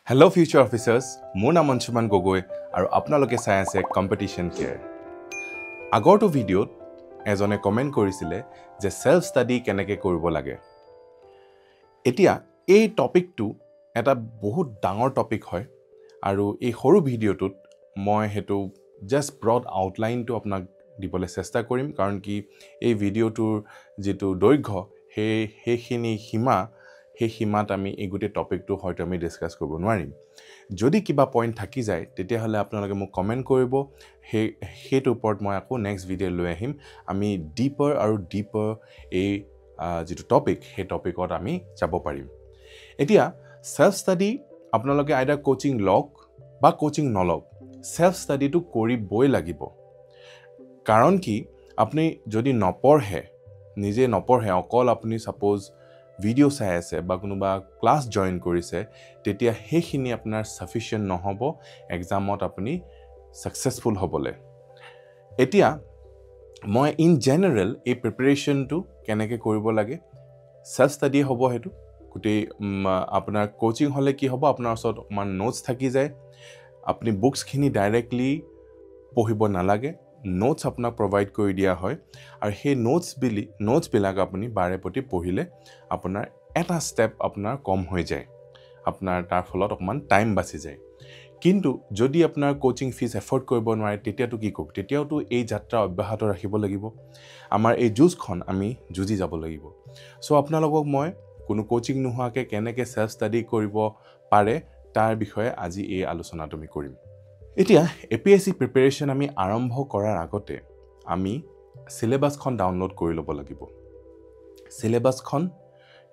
Hello future officers, মোৰ নাম অঞ্চুমান গগৈ আৰু আপোনালোকে চাই আছে কম্পিটিশন কেয়াৰ। আগৰটো ভিডিঅ'ত এজনে কমেন্ট কৰিছিলে যে সেলফ ষ্টাডি কেনেকৈ কৰিব লাগে। এতিয়া এই টপিকটো এটা বহুত ডাঙৰ টপিক হয় আৰু এই সৰু ভিডিঅ'টোত মই হেতু জাস্ট ব্ৰড আউটলাইনটো আপোনাক দিবলৈ চেষ্টা কৰিম কাৰণ কি এই ভিডিঅ'টোৰ যেটো দৈৰ্ঘ্য সেইখিনি সেই সীমাত আমি এই গোটেই টপিকটো হয়তো আমি ডিসকাস কৰিব নোৱাৰিম। যদি কিবা পইণ্ট থাকি যায় তেতিয়াহলে আপোনালোকে মোক কমেন্ট কৰিব, সেইটো ওপৰত মই আকৌ নেক্সট ভিডিঅ' লৈ আহিম। আমি ডিপাৰ এই যেটো টপিক সেই টপিকত আমি যাব পাৰিম। এতিয়া সেলফ ষ্টাডি আপোনালোকে আইদাৰ কোচিং লওক বা কোচিং নলওক, সেলফ ষ্টাডিটো কৰিবই লাগিব। কাৰণ কি আপুনি যদি নিজে নপঢ়ে অকল আপুনি সাপোজ ভিডিও চাই আছে বা কোনোবা ক্লাস জয়েন কৰিছে তেতিয়া সেইখিনি আপোনাৰ সাফিশিয়েন্ট নহব এক্সামত আপুনি সাকসেসফুল হ'বলে। এতিয়া মই ইন জেনাৰেল এই প্ৰিপাৰেচনটো কেনেকৈ কৰিব লাগে, সেলফ ষ্টাডি হ'ব হেতু গোটেই আপোনাৰ কোচিং হলে কি হ'ব আপোনাৰ ওচৰত মান নোটস থাকি যায়, আপুনি বুকসখিনি ডাইৰেক্টলি পঢ়িব নালাগে, নোটস আপোনাক প্ৰভাইড কৰি দিয়া হয় আৰু সেই নোটস বিলাক আপুনি বাৰে প্ৰতি পঢ়িলে আপোনাৰ এটা স্টেপ আপোনাৰ কম হৈ যায়, আপোনাৰ তাৰ ফলত অকমান টাইম বাচি যায়। কিন্তু যদি আপোনাৰ কোচিং ফিজ এফৰ্ড কৰিব নোৱাৰে তেতিয়াটো কি কৰিব, তেতিয়াওটো এই যাত্ৰা অব্যাহত ৰাখিব লাগিব, আমাৰ এই যুঁজখন আমি যুঁজি যাব লাগিব। সো আপোনালোকক মই কোনো কোচিং নোহোৱাকৈ কেনেকৈ সেলফ ষ্টাডি কৰিব পাৰে তাৰ বিষয়ে আজি এই আলোচনাটো আমি কৰিম। এতিয়া এপিএসসি প্ৰিপাৰেচন আমি আৰম্ভ কৰাৰ আগতে আমি সিলেবাসখন ডাউনলোড কৰি ল'ব লাগিব।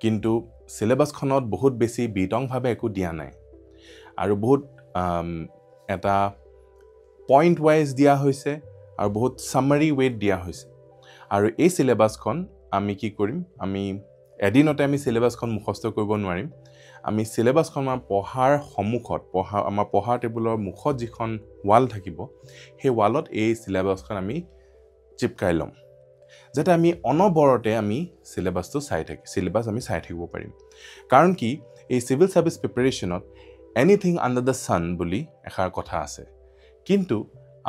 কিন্তু সিলেবাসখনত বহুত বেছি বিতংভাৱে একো দিয়া নাই আৰু বহুত এটা পইণ্ট ওয়াইজ দিয়া হৈছে আৰু বহুত সামাৰি ওয়েট দিয়া হৈছে। আৰু এই সিলেবাসখন আমি কি কৰিম, আমি এদিনতে আমি সিলেবাসখন মুখস্থ কৰিব নোৱাৰিম। আমি সিলেবাসখন পঢ়াৰ সন্মুখত আমাৰ পঢ়া টেবুলৰ মুখত যিখন ওয়াল থাকিব সেই ওয়ালত এই সিলেবাসখন আমি চিপকাই ল'ম যাতে আমি অনবৰতে আমি সিলেবাস আমি চাই থাকিব পাৰিম। কাৰণ কি এই সিভিল সাৰ্ভিস প্ৰিপাৰেচনত এনিথিং আন্ডাৰ দ্য সান বুলি এষাৰ কথা আছে, কিন্তু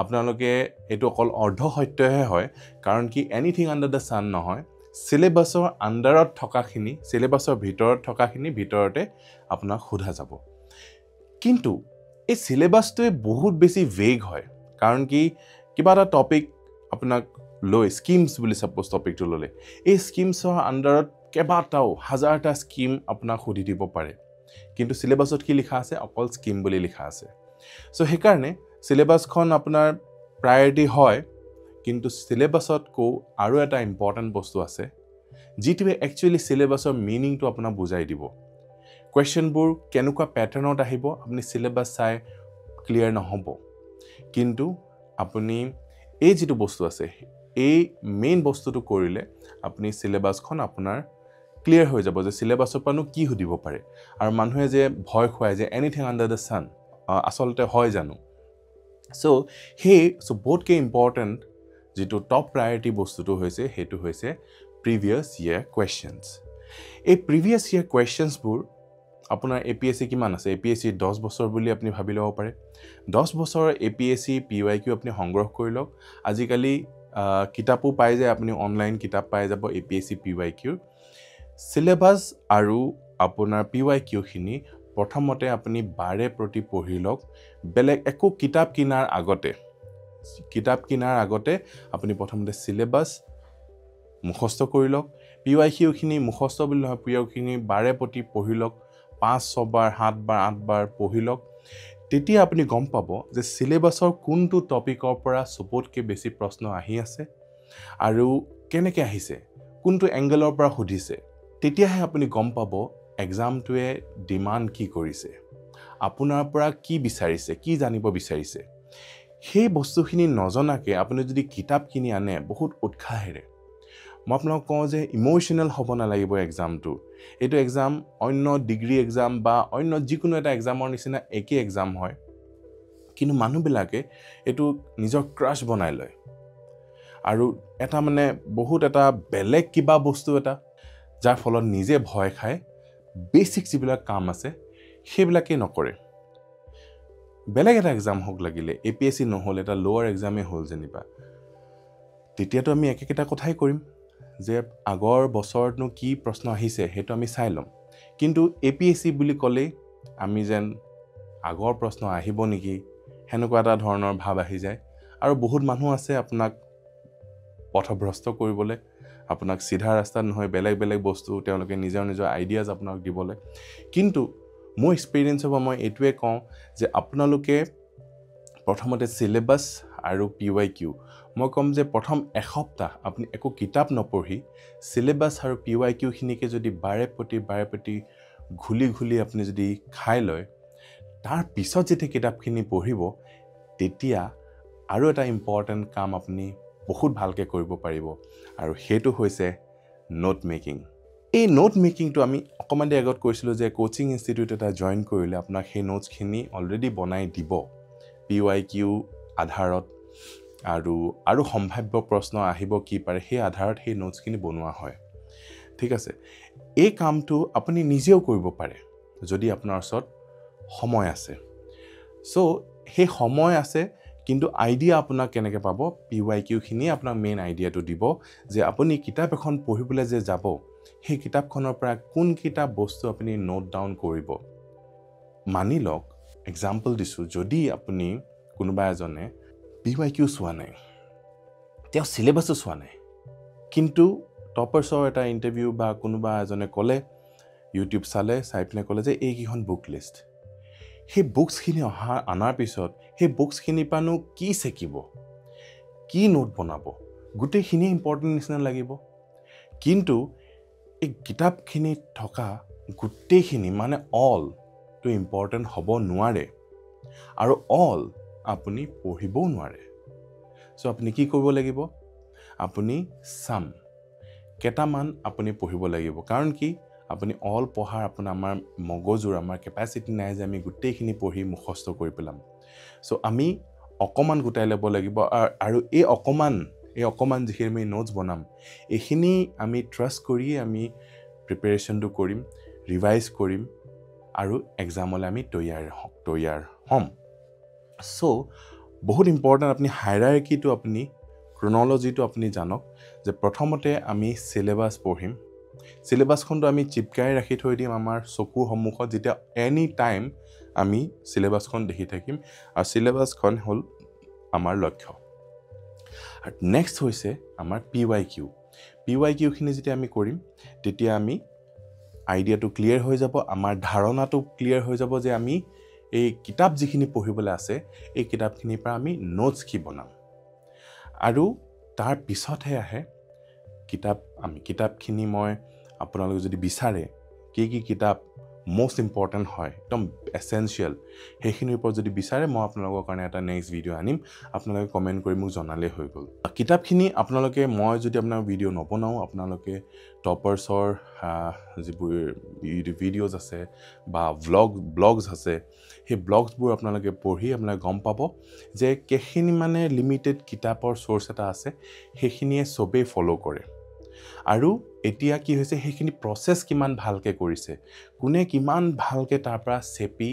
আপোনালোকে এটো অকল অৰ্ধ সত্যহে হয়। কাৰণ কি এনিথিং আন্ডাৰ দ্য সান নহয়, সিলেবাসৰ আন্ডাৰত থকাখিনি, সিলেবাসৰ ভিতৰত থকাখিনি ভিতৰতে আপোনাক সোধা যাব। কিন্তু এই সিলেবাসটোৱে বহুত বেছি ভেগ হয়, কাৰণ কি কিবা এটা টপিক আপোনাক লৈ স্কিমছ বুলি সাপোজ টপিকটো ললে, এই স্কিমছৰ আন্ডাৰত কেইবাটাও হাজাৰটা স্কিম আপোনাক সুধি দিব পাৰে, কিন্তু সিলেবাসত কি লিখা আছে, অকল স্কিম বুলি লিখা আছে। সো সেইকাৰণে সিলেবাসখন আপোনাৰ প্ৰায়োৰিটি হয়, কিন্তু সিলেবাসতকো আৰু এটা ইম্পৰ্টেন্ট বস্তু আছে যিটোৱে একচুয়ালি সিলেবাসৰ মিনিংটো আপোনাক বুজাই দিব। কোৱেশ্চনবোৰ কেনেকুৱা প্যাটাৰ্নত আহিব আপুনি সিলেবাস চাই ক্লিয়াৰ নহব, কিন্তু আপুনি এই যেটো বস্তু আছে এই মেইন বস্তুটো কৰিলে আপুনি সিলেবাসখন আপোনাৰ ক্লিয়াৰ হৈ যাব যে সিলেবাসৰ পানো কি সুধিব পাৰে। আৰু মানুহে যে ভয় খুৱায় যে এনিথিং আন্ডাৰ দ্য সান আসলতে হয় জানো। সো বহুতকে ইম্পৰ্টেন্ট যেটো টপ প্ৰায়োৰিটি বস্তুটো হৈছে হেতু হৈছে প্ৰিভিয়াস ইয়াৰ কোৱেশ্চনছ। এই প্ৰিভিয়াস ইয়াৰ কোৱেশ্চনছবোৰ আপোনাৰ এপিএসসি কিমান আছে, এপিএসসি 10 বছৰ বুলি আপুনি ভাবি ল'ব পাৰে। 10 বছৰ এপিএসসি পিওয়াইকিউ আপুনি সংগ্ৰহ কৰি লওক। আজিকালি কিতাপো পাই যায়, আপুনি অনলাইন কিতাপ পাই যাব এপিএসসি পিওয়াইকিউ সিলেবাস আৰু আপোনাৰ পিওয়াইকিউ খিনি প্ৰথমতে আপুনি বাৰে প্ৰতি পঢ়ি লওক। বেলেগ একো কিতাপ কিনাৰ আগতে আপুনি প্ৰথমতে সিলেবাস মুখস্থ কৰি লওক। পিওয়াইকিউ খিনি মুখস্থ বুলি নহয়, পিওয়াইকিউ খিনি বাৰে প্ৰতি পঢ়ি লওক, 5-6 বাৰ 7 বাৰ 8 বাৰ পঢ়ি লওক। তেতিয়া আপুনি গম পাব যে সিলেবাসৰ কোনটো টপিকৰ পৰা সবতকৈ বেছি প্ৰশ্ন আহি আছে আৰু কেনেকৈ আহিছে, কোনটো এংগেলৰ পৰা সুধিছে। তেতিয়াহে আপুনি গম পাব এক্সামটোৱে ডিমান্ড কি কৰিছে, আপোনাৰ পৰা কি বিচাৰিছে, কি জানিব বিচাৰিছে। সেই বস্তুখিনি নজনাকে আপুনি যদি কিতাপ কিনি আনে বহুত উৎসাহেৰে, মই আপোনাক কওঁ যে ইমোশনাল হ'ব নালাগিব এক্সামটো। এইটো এক্সাম অন্য ডিগ্ৰী এক্সাম বা অন্য যিকোনো এটা এক্সামৰ নিচিনা একে এক্সাম হয়, কিন্তু মানুহবিলাকে এইটো নিজৰ ক্ৰাছ বনাই লয় আৰু এটা বহুত এটা বেলেগ কিবা বস্তু এটা, যাৰ ফলত নিজে ভয় খায় বেসিক যিবিলাক কাম আছে সেইবিলাকে নকৰে। বেলেগ এটা এক্সাম হওক লাগিলে APSC নহ'ল এটা লোৱাৰ এক্সামেই হ'ল যেনিবা তেতিয়াতো আমি একেটা কথাই কৰিম যে আগৰ বছৰতনো কি প্ৰশ্ন আহিছে সেইটো আমি চাই ল'ম কিন্তু APSC বুলি ক'লে আমি যেন আগৰ প্ৰশ্ন আহিব নেকি হেনেকুৱা এটা ধৰণৰ ভাৱ আহি যায় আৰু বহুত মানুহ আছে আপোনাক পথভ্ৰষ্ট কৰিবলৈ আপোনাক সিধা ৰাস্তাত নহয় বেলেগ বেলেগ বস্তু তেওঁলোকে নিজৰ নিজৰ আইডিয়াজ আপোনাক দিবলৈ কিন্তু মোৰ এক্সপেৰিয়েন্স হ'ব মই এটোৱে কওঁ যে আপোনালোকে প্ৰথমতে সিলেবাস আৰু PYQ মই কম যে প্ৰথম এসপ্তাহ আপুনি একো কিতাপ নপঢ়ি সিলেবাস আৰু PYQ খিনিকে যদি বাৰে প্ৰতি ঘুলি আপুনি যদি খাই লয় তাৰ পিছত যেতিয়া কিতাপখিনি পঢ়িব তেতিয়া আৰু এটা ইম্পৰ্টেন্ট কাম আপুনি বহুত ভালকে কৰিব পাৰিব আৰু সেইটো হৈছে নোট মেকিং এই নোট মেকিংটো আমি অকমান দেৰি আগত কৈছিলো যে কোচিং ইনষ্টিটিউট এটা জয়েন কৰিলে আপোনাক সেই নোটছখিনি অলৰেডি বনাই দিব PYQ আধাৰত আৰু সম্ভাৱ্য প্ৰশ্ন আহিব কি পাৰে সেই আধাৰত সেই নোটছখিনি বনোৱা হয় ঠিক আছে এই কামটো আপুনি নিজেও কৰিব পাৰে যদি আপোনাৰ ওচৰত সময় আছে সো সেই সময় আছে কিন্তু আইডিয়া আপোনাক কেনেকৈ পাব PYQ খিনি আপোনাক মেইন আইডিয়াটো দিব যে আপুনি কিতাপ এখন পঢ়িবলৈ যে যাব সেই কিতাপখনৰ পৰা কোন কিতাপ বস্তু আপুনি নোট ডাউন কৰিব মানি লওক এক্সাম্পল দিছো যদি আপুনি কোনোবা এজনে PYQ চোৱা নাই তেওঁ সিলেবাসও চোৱা নাই কিন্তু টপাৰ্ছৰ এটা ইন্টাৰভিউ বা কোনোবা এজনে ক'লে ইউটিউব চাই পিনে ক'লে যে এইকেইখন বুক লিষ্ট সেই বুকছখিনি আনাৰ পিছত সেই বুকছখিনিৰ পৰানো কি শিকিব কি নোট বনাব গোটেইখিনি ইম্পৰ্টেণ্ট নিচিনা লাগিব কিন্তু এই কিতাপখিনি থকা গোটেইখিনি মানে অল তো ইম্পৰ্টেণ্ট হ'ব নোৱাৰে আৰু অল আপুনি পঢ়িবও নোৱাৰে সো আপুনি কি কৰিব লাগিব আপুনি সাম কেটামান আপুনি পঢ়িব লাগিব কাৰণ কি আপুনি অল পঢ়াৰ আমাৰ মগজুৰ আমাৰ কেপাসিটি নাই যে আমি গোটেইখিনি পঢ়ি মুখস্থ কৰি পেলাম সো আমি অকমান গোটাই ল'ব লাগিব আৰু এই অকমান যিখিনি আমি নোটছ বনাম এইখিনি আমি ট্ৰাষ্ট কৰি আমি প্ৰিপাৰেচনটো কৰিম ৰিভাইজ কৰিম আৰু এক্সামলৈ আমি তৈয়াৰ হ'ম সো বহুত ইম্পৰ্টেণ্ট আপুনি হাইৰাৰ্কিটো আপুনি ক্ৰনলজিটো আপুনি জানক যে প্ৰথমতে আমি সিলেবাস পঢ়িম সিলেবাসখনটো আমি চিপকাই ৰাখি থৈ দিম আমাৰ চকুৰ সন্মুখত যেতিয়া এনি টাইম আমি সিলেবাসখন দেখি থাকিম আৰু সিলেবাসখন হ'ল আমাৰ লক্ষ্য আৰু নেক্সট হৈছে আমাৰ PYQ খিনি যেতিয়া আমি কৰিম তেতিয়া আমি আইডিয়াটো ক্লিয়াৰ হৈ যাব আমাৰ ধাৰণাটো ক্লিয়াৰ হৈ যাব যে আমি এই কিতাপ যিখিনি পঢ়িবলৈ আছে এই কিতাপখিনিৰ পৰা আমি নোটছ কি বনাম আৰু তাৰ পিছতহে আহে কিতাপখিনি মই আপোনালোকে যদি বিচাৰে কি কিতাপ most important হয় একদম এসেনশিয়াল সেইখিনিৰ ওপৰত যদি বিচাৰে মই আপোনালোকৰ কাৰণে এটা নেক্সট ভিডিও আনিম আপোনালোকে কমেন্ট কৰি মোক জনালে হৈ গ'ল কিতাপখিনি আপোনালোকে মই যদি আপোনাৰ ভিডিও নবনাও আপোনালোকে টপাৰ্ছৰ যিবোৰ ভিডিওজ আছে বা ব্লগছ আছে সেই ব্লগছবোৰ আপোনালোকে পঢ়ি আপোনালোকে গম পাব যে কেখিনি মানে লিমিটেড কিতাপৰ সোৰ্স এটা আছে সেইখিনিয়ে সবেই ফলো কৰে আৰু এতিয়া কি হৈছে সেইখিনি প্ৰসেস কিমান ভালকে কৰিছে কোনে কিমান ভালকে তাৰ পৰা চেপি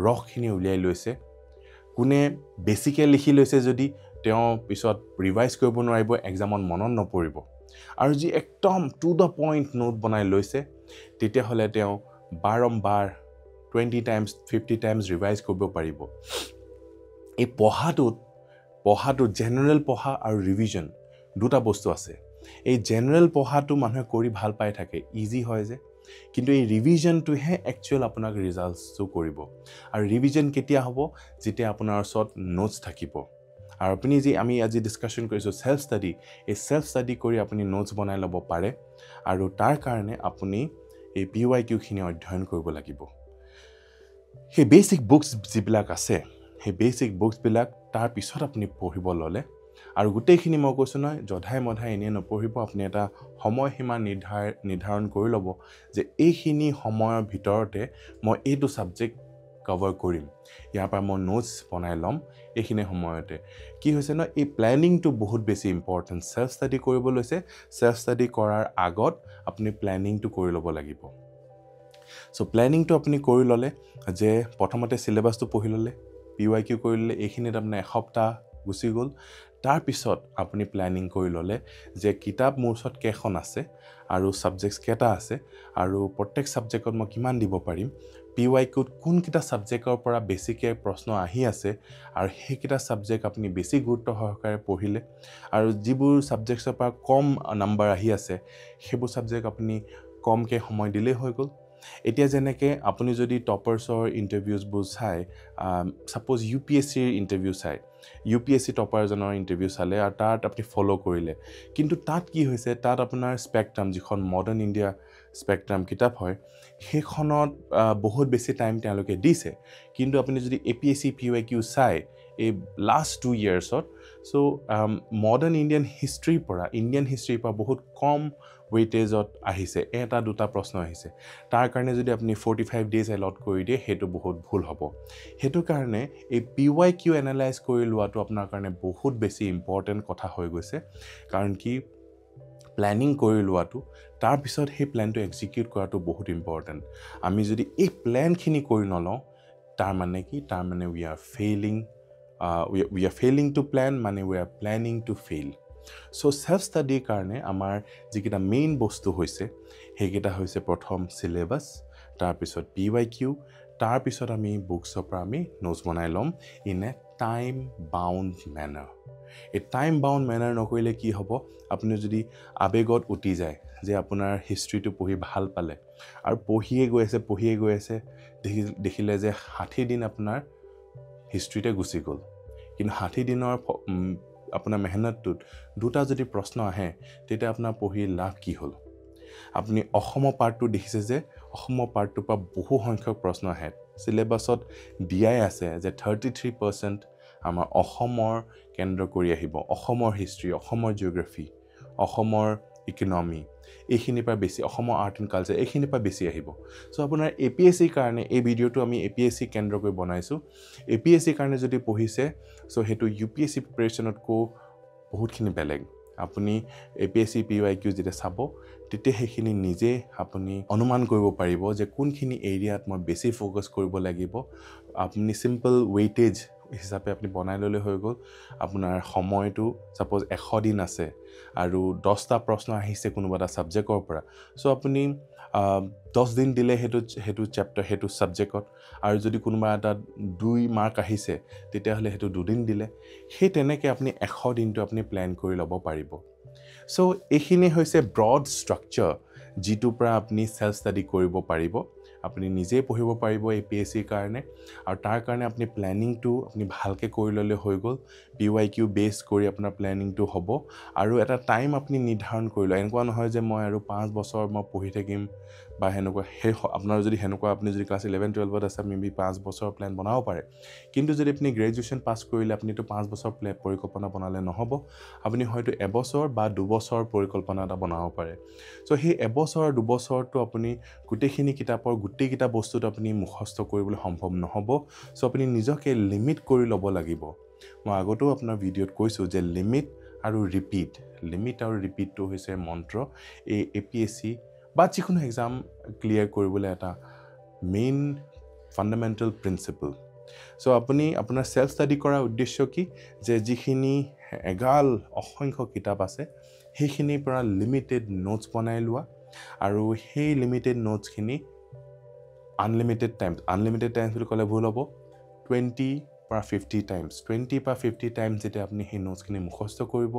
ৰসখিনি উলিয়াই লৈছে কোনে বেসিকে লিখি লৈছে যদি তেওঁ পিছত ৰিভাইজ কৰিব নোৱাৰিব এক্সামত মনত নপৰিব আৰু যি একদম টু দা পইণ্ট নোট বনাই লৈছে তেতিয়া হলে তেওঁ বাৰম্বাৰ 20 টাইমছ 50 টাইমছ ৰিভাইজ কৰিব পাৰিব এই পঢ়াটো জেনাৰেল পঢ়া আৰু ৰিভিজন দুটা বস্তু আছে এই জেনাৰেল পঢ়াটো মানুহে কৰি ভাল পাই থাকে ইজি হয় যে কিন্তু এই ৰিভিজনটোহে একচুৱেল আপোনাক ৰিজাল্টটো কৰিব আৰু ৰিভিজন কেতিয়া হ'ব যেতিয়া আপোনাৰ ওচৰত নোটছ থাকিব আৰু আপুনি আমি আজি ডিসকাশন কৰিছো সেলফ ষ্টাডি কৰি আপুনি নোটছ বনাই ল'ব পাৰে আৰু তাৰ কাৰণে আপুনি এই PYQ খিনি অধ্যয়ন কৰিব লাগিব সেই বেসিক বুকস যিবিলাক আছে সেই বেসিক বুকস বিলাক তাৰ পিছত আপুনি পঢ়িব ললে আৰু গোটেইখিনি মই কৈছো নহয় জধাই মধাই এনে নপঢ়িব আপুনি এটা সময়সীমা নিৰ্ধাৰণ কৰি ল'ব যে এইখিনি সময়ৰ ভিতৰতে মই এইটো সাবজেক্ট কভাৰ কৰিম ইয়াৰ পৰা মই নোটছ বনাই ল'ম এইখিনি সময়তে কি হৈছে ন এই প্ল্যানিংটো বহুত বেছি ইম্পৰ্টেন্ট সেলফ ষ্টাডি কৰিব লৈছে সেলফ ষ্টাডি কৰাৰ আগত আপুনি প্ল্যানিংটো কৰি ল'ব লাগিব সো প্ল্যানিংটো আপুনি কৰি ল'লে যে প্ৰথমতে সিলেবাসটো পঢ়ি ল'লে PYQ কৰি ল'লে এইখিনিত আপোনাৰ এসপ্তাহ গুচি গ'ল তাৰপিছত আপুনি প্ল্যানিং কৰি ল'লে যে কিতাপ মোৰ ওচৰত কেইখন আছে আৰু সাবজেক্টস কেইটা আছে আৰু প্ৰত্যেক সাবজেক্টত মই কিমান দিব পাৰিম PYQত কোনকিটা সাবজেক্টৰ পৰা বেছিকৈ প্ৰশ্ন আহি আছে আৰু সেইকিটা সাবজেক্ট আপুনি বেছি গুৰুত্ব সহকাৰে পঢ়িলে আৰু যিবোৰ সাবজেক্টছৰ পৰা কম নাম্বাৰ আহি আছে সেইবোৰ সাবজেক্ট আপুনি কমকৈ সময় দিলেই হৈ গ'ল এতিয়া যেনেকৈ আপুনি যদি টপাৰ্ছৰ ইণ্টাৰভিউজবোৰ চাই সাপোজ UPSCৰ ইণ্টাৰভিউ চাই UPSC টপাৰজনৰ ইণ্টাৰভিউ চালে আৰু তাত আপুনি ফ'ল' কৰিলে কিন্তু তাত কি হৈছে তাত আপোনাৰ স্পেক্ট্ৰাম যিখন মডাৰ্ণ ইণ্ডিয়া স্পেক্ট্ৰাম কিতাপ হয় সেইখনত বহুত বেছি টাইম তেওঁলোকে দিছে কিন্তু আপুনি যদি APSC PYQ চাই এই লাষ্ট 2 ইয়াৰ্ছত চ' মডাৰ্ণ ইণ্ডিয়ান হিষ্ট্ৰীৰ পৰা বহুত কম ৱেইটেজত আহিছে এটা দুটা প্ৰশ্ন আহিছে তাৰ কাৰণে যদি আপুনি 45 ডেজ এলট কৰি দিয়ে সেইটো বহুত ভুল হ'ব সেইটো কাৰণে এই PYQ এনালাইজ কৰি লোৱাটো আপোনাৰ কাৰণে বহুত বেছি ইম্পৰ্টেণ্ট কথা হৈ গৈছে কাৰণ কি প্ল্যানিং কৰি লোৱাটো তাৰপিছত সেই প্ল্যানটো এক্সিকিউট কৰাটো বহুত ইম্পৰ্টেণ্ট আমি যদি এই প্ল্যানখিনি কৰি নলওঁ তাৰ মানে কি তাৰ মানে we are failing to plan মানে we are planning to fail so self ষ্টাডিৰ কাৰণে আমাৰ যিকেইটা মেইন বস্তু হৈছে সেইকেইটা হৈছে প্ৰথম সিলেবাস তাৰপিছত PYQ তাৰপিছত আমি বুকছৰ পৰা আমি নোটছ বনাই ল'ম in a time bound manner এই টাইম বাউণ্ড মেনাৰ নকৰিলে কি হ'ব আপুনি যদি আবেগত উঠি যায় যে আপোনাৰ হিষ্ট্ৰীটো পঢ়ি ভাল পালে আৰু পঢ়িয়ে গৈ আছে দেখিলে যে 60 দিন আপোনাৰ হিষ্ট্ৰীতে গুচি গ'ল কিন্তু 60 দিনৰ আপোনাৰ মেহনতটোত দুটা যদি প্ৰশ্ন আহে তেতিয়া আপোনাৰ পঢ়ি লাভ কি হ'ল আপুনি অসমৰ পাৰ্টটো দেখিছে যে অসমৰ পাৰ্টটোৰ পৰা বহু সংখ্যক প্ৰশ্ন আহে সিলেবাসত দিয়াই আছে যে 33% আমাৰ অসমৰ কেন্দ্ৰ কৰি আহিব অসমৰ হিষ্ট্ৰী অসমৰ জিঅ'গ্ৰাফি অসমৰ ইকনমি এইখিনিৰ পৰা বেছি অসমৰ আৰ্ট এণ্ড কালচাৰ এইখিনিৰ পৰা বেছি আহিব সো আপোনাৰ APSCৰ কাৰণে এই ভিডিঅ'টো আমি APSC কেন্দ্ৰ কৰি বনাইছোঁ APSCৰ কাৰণে যদি পঢ়িছে সো সেইটো UPSC প্ৰিপাৰেশ্যনতকৈ বহুতখিনি বেলেগ আপুনি APSC PYQ যেতিয়া চাব তেতিয়া সেইখিনি নিজে আপুনি অনুমান কৰিব পাৰিব যে কোনখিনি এৰিয়াত মই বেছি ফ'কাছ কৰিব লাগিব আপুনি সিম্পল ৱেইটেজ হিচাপে আপুনি বনাই ল'লে হৈ গ'ল আপোনাৰ সময়টো সাপোজ 100 দিন আছে আৰু 10টা প্ৰশ্ন আহিছে কোনোবা এটা সাবজেক্টৰ পৰা সো আপুনি 10 দিন দিলে সেইটো চেপ্টাৰ সেইটো সাবজেক্টত আৰু যদি কোনোবা এটা 2 মাৰ্ক আহিছে তেতিয়াহ'লে সেইটো 2 দিন দিলে সেই তেনেকৈ আপুনি 100 দিনটো আপুনি প্ল্যান কৰি ল'ব পাৰিব সো এইখিনি হৈছে ব্ৰড ষ্ট্ৰাকচাৰ যিটোৰ পৰা আপুনি সেলফ ষ্টাডি কৰিব পাৰিব আপুনি নিজে পঢ়িব পাৰিব APSCৰ কাৰণে আৰু তাৰ কাৰণে আপুনি প্ল্যানিংটো আপুনি ভালকৈ কৰি ল'লে হৈ গ'ল PYQ বেছ কৰি আপোনাৰ প্ল্যানিংটো হ'ব আৰু এটা টাইম আপুনি নিৰ্ধাৰণ কৰি লয় এনেকুৱা নহয় যে মই আৰু 5 বছৰ মই পঢ়ি থাকিম বা হেনেকুৱা আপোনাৰ যদি হেনেকুৱা আপুনি যদি ক্লাছ 11 12ত আছে মেবি 5 বছৰৰ প্ল্যান বনাব পাৰে কিন্তু যদি আপুনি গ্ৰেজুৱেশ্যন পাছ কৰিলে আপুনিতো 5 বছৰ পৰিকল্পনা বনালে নহ'ব আপুনি হয়তো এবছৰ বা 2 বছৰ পৰিকল্পনা এটা বনাব পাৰে সো সেই এবছৰ 2 বছৰটো আপুনি গোটেইখিনি কিতাপৰ গোটেইকেইটা বস্তুত আপুনি মুখস্থ কৰিবলৈ সম্ভৱ নহ'ব সো আপুনি নিজকে লিমিট কৰি ল'ব লাগিব মই আগতেও আপোনাৰ ভিডিঅ'ত কৈছোঁ যে লিমিট আৰু ৰিপিটটো হৈছে মন্ত্ৰ এই APSC বা যিকোনো এক্সাম ক্লিয়াৰ কৰিবলৈ এটা মেইন ফাণ্ডামেণ্টেল প্ৰিন্সিপল সো আপুনি আপোনাৰ সেলফ ষ্টাডি কৰাৰ উদ্দেশ্য কি যে যিখিনি এগাল অসংখ্য কিতাপ আছে সেইখিনিৰ পৰা লিমিটেড নোটছ বনাই লোৱা আৰু সেই লিমিটেড নোটছখিনি আনলিমিটেড টাইমছ বুলি ক'লে ভুল হ'ব 20 পৰা 50 টাইমছ যেতিয়া আপুনি সেই নোটছখিনি মুখস্থ কৰিব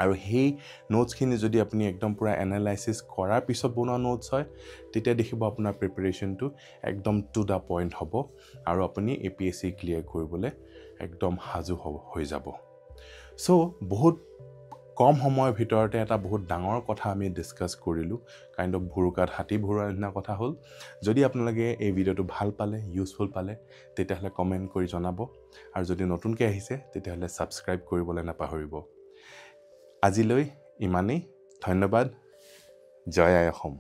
আৰু সেই নোটছখিনি যদি আপুনি একদম পুৰা এনালাইচিছ কৰাৰ পিছত বনোৱা নোটছ হয় তেতিয়া দেখিব আপোনাৰ প্ৰিপাৰেশ্যনটো একদম টু দা পইণ্ট হ'ব আৰু আপুনি APSC ক্লিয়াৰ কৰিবলৈ একদম সাজু হৈ যাব সো বহুত কম সময়ৰ ভিতৰতে এটা বহুত ডাঙৰ কথা আমি ডিছকাছ কৰিলোঁ কাইণ্ড অফ ভুৰুকাত হাতী ভৰুৱাৰ নিচিনা কথা হ'ল যদি আপোনালোকে এই ভিডিঅ'টো ভাল পালে ইউজফুল পালে তেতিয়াহ'লে কমেণ্ট কৰি জনাব আৰু যদি নতুনকৈ আহিছে তেতিয়াহ'লে ছাবস্ক্ৰাইব কৰিবলৈ নাপাহৰিব আজিলৈ ইমানেই ধন্যবাদ জয় আই অসম